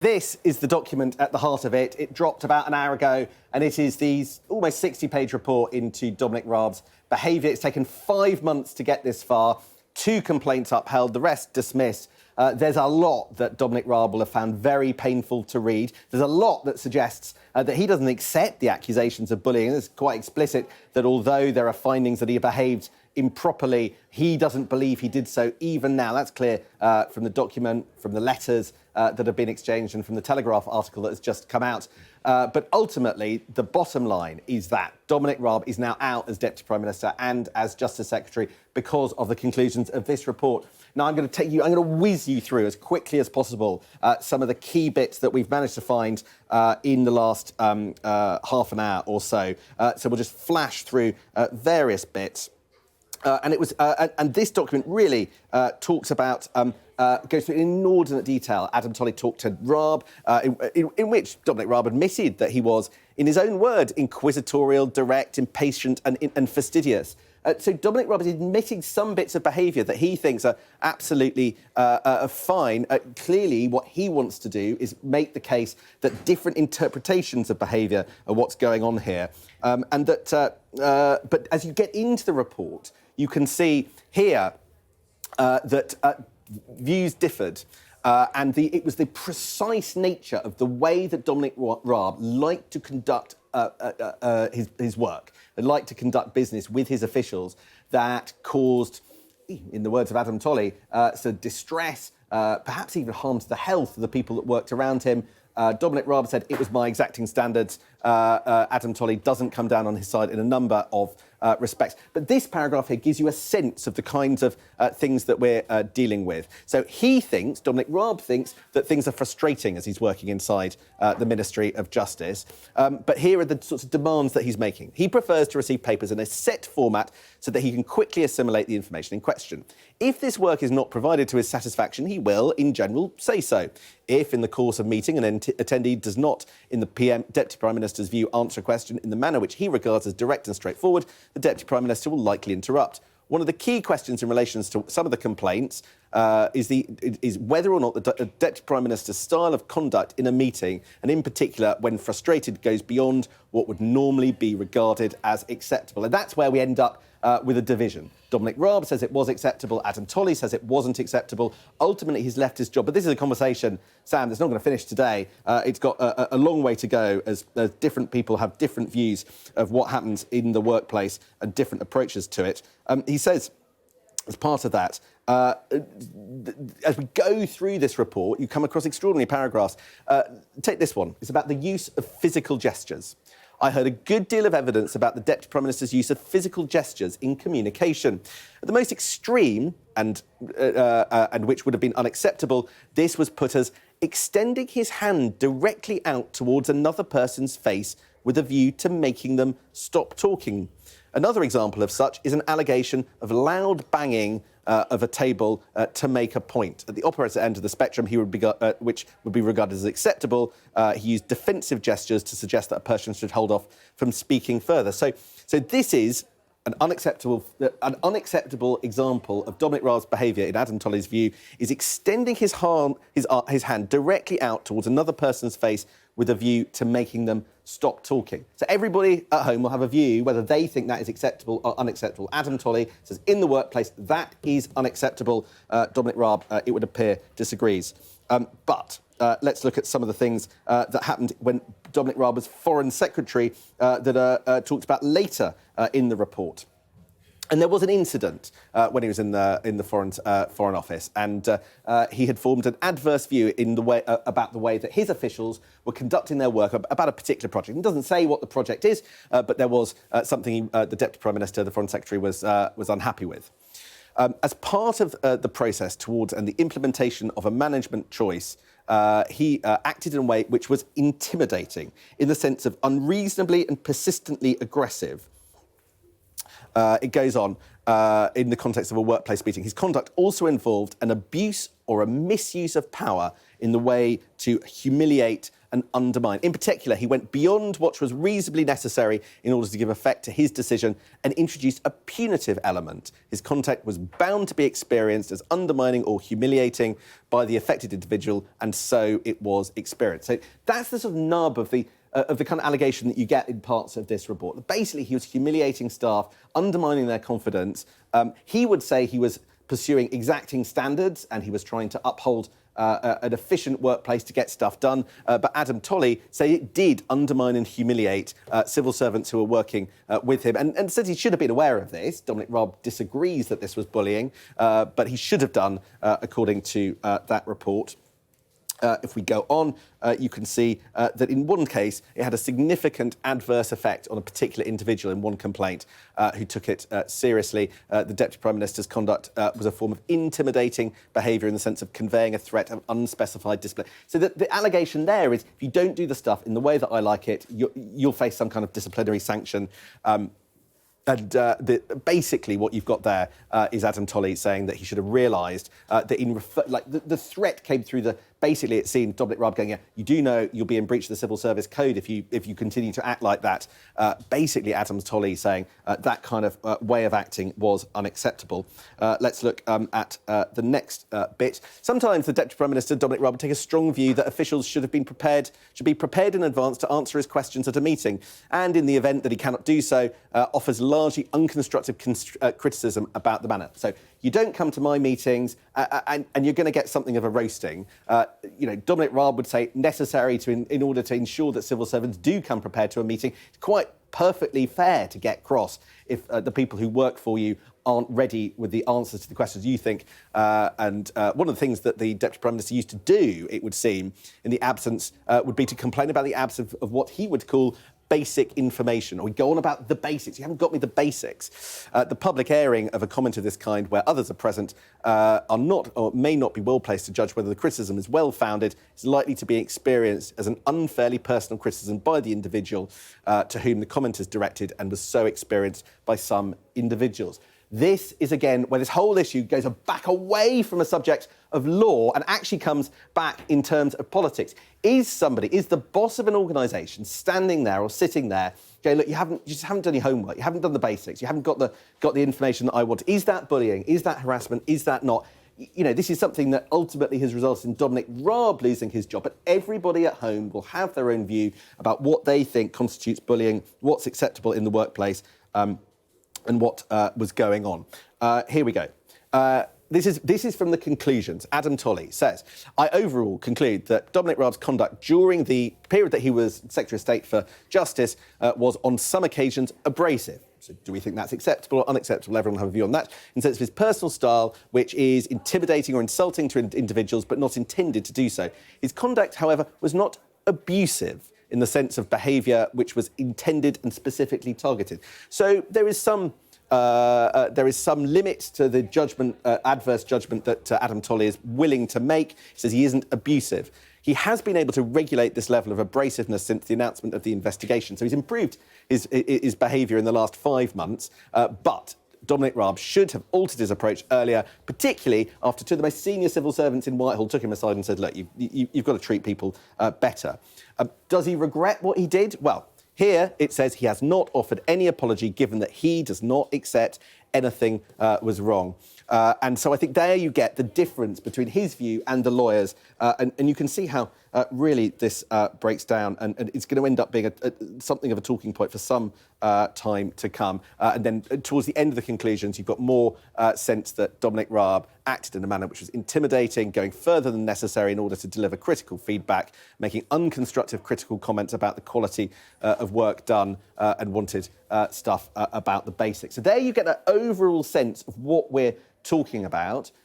This is the document at the heart of it. It dropped about an hour ago, and it is the almost 60-page report into Dominic Raab's behaviour. It's taken 5 months to get this far. 2 complaints upheld, the rest dismissed. There's a lot that Dominic Raab will have found very painful to read. There's a lot that suggests that he doesn't accept the accusations of bullying. It's quite explicit that although there are findings that he behaved improperly, he doesn't believe he did so even now. That's clear from the document, from the letters that have been exchanged and from the Telegraph article that has just come out. But ultimately, the bottom line is that Dominic Raab is now out as Deputy Prime Minister and as Justice Secretary because of the conclusions of this report. Now, I'm going to whiz you through as quickly as possible some of the key bits that we've managed to find in the last half an hour or so. So we'll just flash through various bits. And this document really talks about, goes through in inordinate detail. Adam Tolley talked to Raab, in which Dominic Raab admitted that he was, in his own word, inquisitorial, direct, impatient and fastidious. So Dominic Raab is admitting some bits of behaviour that he thinks are absolutely fine. Clearly, what he wants to do is make the case that different interpretations of behaviour are what's going on here. But as you get into the report, you can see here that views differed. And it was the precise nature of the way that Dominic Raab liked to conduct his work and liked to conduct business with his officials that caused, in the words of Adam Tolley, some distress, perhaps even harm to the health of the people that worked around him. Dominic Raab said, "It was my exacting standards." Adam Tolley doesn't come down on his side in a number of respects. But this paragraph here gives you a sense of the kinds of things that we're dealing with. So Dominic Raab thinks that things are frustrating as he's working inside the Ministry of Justice. But here are the sorts of demands that he's making. He prefers to receive papers in a set format so that he can quickly assimilate the information in question. If this work is not provided to his satisfaction, he will, in general, say so. If, in the course of meeting, an attendee does not, in the Deputy Prime Minister's view, answer a question in the manner which he regards as direct and straightforward, the Deputy Prime Minister will likely interrupt. One of the key questions in relation to some of the complaints is whether or not the Deputy Prime Minister's style of conduct in a meeting, and in particular when frustrated, goes beyond what would normally be regarded as acceptable. And that's where we end up with a division. Dominic Raab says it was acceptable. Adam Tolley says it wasn't acceptable. Ultimately, he's left his job. But this is a conversation, Sam, that's not going to finish today. It's got a long way to go as different people have different views of what happens in the workplace and different approaches to it. He says, as part of that, as we go through this report, you come across extraordinary paragraphs. Take this one. It's about the use of physical gestures. I heard a good deal of evidence about the Deputy Prime Minister's use of physical gestures in communication. At the most extreme, and which would have been unacceptable, this was put as extending his hand directly out towards another person's face with a view to making them stop talking. Another example of such is an allegation of loud banging of a table to make a point. At the opposite end of the spectrum, which would be regarded as acceptable, he used defensive gestures to suggest that a person should hold off from speaking further. So this is an unacceptable example of Dominic Raab's behaviour, in Adam Tolley's view, is extending his hand directly out towards another person's face with a view to making them stop talking. So everybody at home will have a view whether they think that is acceptable or unacceptable. Adam Tolley says in the workplace that is unacceptable. Dominic Raab, it would appear, disagrees. But let's look at some of the things that happened when Dominic Raab was Foreign Secretary that are talked about later in the report. And there was an incident when he was in the Foreign Office, and he had formed an adverse view about the way that his officials were conducting their work about a particular project. It doesn't say what the project is, but there was something the Deputy Prime Minister, the Foreign Secretary, was unhappy with. As part of the process towards and the implementation of a management choice, he acted in a way which was intimidating, in the sense of unreasonably and persistently aggressive. It goes on. in the context of a workplace meeting. His conduct also involved an abuse or a misuse of power in the way to humiliate and undermine. In particular, he went beyond what was reasonably necessary in order to give effect to his decision and introduced a punitive element. His conduct was bound to be experienced as undermining or humiliating by the affected individual, and so it was experienced. So that's the sort of nub of the kind of allegation that you get in parts of this report. Basically, he was humiliating staff, undermining their confidence. He would say he was pursuing exacting standards and he was trying to uphold an efficient workplace to get stuff done. But Adam Tolley say it did undermine and humiliate civil servants who were working with him and says he should have been aware of this. Dominic Raab disagrees that this was bullying, but he should have done, according to that report. If we go on, you can see that in one case, it had a significant adverse effect on a particular individual in one complaint who took it seriously. The Deputy Prime Minister's conduct was a form of intimidating behaviour in the sense of conveying a threat of unspecified discipline. So the allegation there is if you don't do the stuff in the way that I like it, you'll face some kind of disciplinary sanction. Basically, what you've got there is Adam Tolley saying that he should have realised that the threat came through basically it seemed Dominic Raab going, yeah, you do know you'll be in breach of the Civil Service Code if you continue to act like that. Basically, Adam Tolley saying that kind of way of acting was unacceptable. Let's look at the next bit. Sometimes the Deputy Prime Minister, Dominic Raab, would take a strong view that officials should be prepared in advance to answer his questions at a meeting, and in the event that he cannot do so, offers largely unconstructive criticism about the manner. So you don't come to my meetings and you're going to get something of a roasting. Dominic Raab would say necessary in order to ensure that civil servants do come prepared to a meeting. It's quite perfectly fair to get cross if the people who work for you aren't ready with the answers to the questions you think. One of the things that the Deputy Prime Minister used to do, it would seem, in the absence, would be to complain about the absence of what he would call basic information, or we go on about the basics. You haven't got me the basics. The public airing of a comment of this kind where others are present are not or may not be well placed to judge whether the criticism is well-founded, is likely to be experienced as an unfairly personal criticism by the individual to whom the comment is directed and was so experienced by some individuals. This is, again, where this whole issue goes back away from a subject of law and actually comes back in terms of politics. Is the boss of an organisation standing there or sitting there going, look, you just haven't done your homework, you haven't done the basics, you haven't got the information that I want. Is that bullying? Is that harassment? Is that not? This is something that ultimately has resulted in Dominic Raab losing his job, but everybody at home will have their own view about what they think constitutes bullying, what's acceptable in the workplace, and what was going on. Here we go. This is from the conclusions. Adam Tolley says, I overall conclude that Dominic Raab's conduct during the period that he was Secretary of State for Justice was on some occasions abrasive. So do we think that's acceptable or unacceptable? Everyone will have a view on that. In the sense of his personal style, which is intimidating or insulting to individuals, but not intended to do so. His conduct, however, was not abusive in the sense of behaviour which was intended and specifically targeted. So there is some limit to the judgment, adverse judgment that Adam Tolley is willing to make. He says he isn't abusive. He has been able to regulate this level of abrasiveness since the announcement of the investigation. So he's improved his behaviour in the last 5 months, but Dominic Raab should have altered his approach earlier, particularly after two of the most senior civil servants in Whitehall took him aside and said, look, you've got to treat people better. Does he regret what he did? Well, here it says he has not offered any apology, given that he does not accept anything was wrong. And so I think there you get the difference between his view and the lawyers. And you can see how really this breaks down, and it's going to end up being something of a talking point for some time to come. And then towards the end of the conclusions, you've got more sense that Dominic Raab acted in a manner which was intimidating, going further than necessary in order to deliver critical feedback, making unconstructive critical comments about the quality of work done, and wanted stuff about the basics. So there you get an overall sense of what we're talking about.